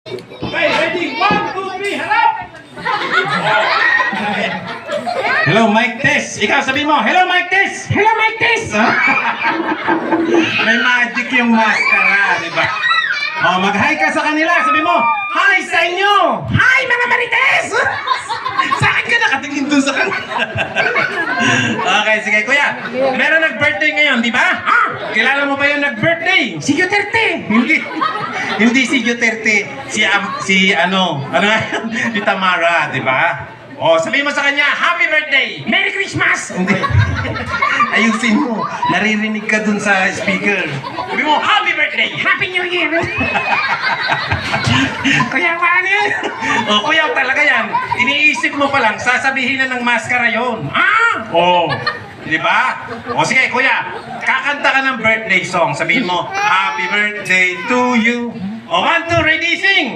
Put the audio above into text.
Okay, ready? 1, 2, 3, harap! Hello, Mike Tess. Ikaw sabi mo, hello, Mike Tess! Hello, Mike Tess! May magic yung maskara, di ba? Oh, mag-hi ka sa kanila. Sabi mo, hi sa inyo! Hi, mga Marites! Sa akin ka nakatingin dun sa kanila. Okay, sige. Kuya, meron nag-birthday ngayon, di ba? Kilala mo ba yung nag-birthday? Si Duterte! Hindi si Duterte. Si Tamara, di ba? Oh, sabihin mo sa kanya, happy birthday! Merry Christmas! Hindi. Ayusin mo. Naririnig ka dun sa speaker. Sabi mo, happy birthday! Happy New Year! Kuya, paano yun? Oh, kuya, talaga yan. Iniisip mo pa lang, sasabihin na ng maskara yun. Oh. Di ba? O sige, kuya, kakanta ka ng birthday song. Sabihin mo, happy birthday to you. O, 1, 2, ready, sing!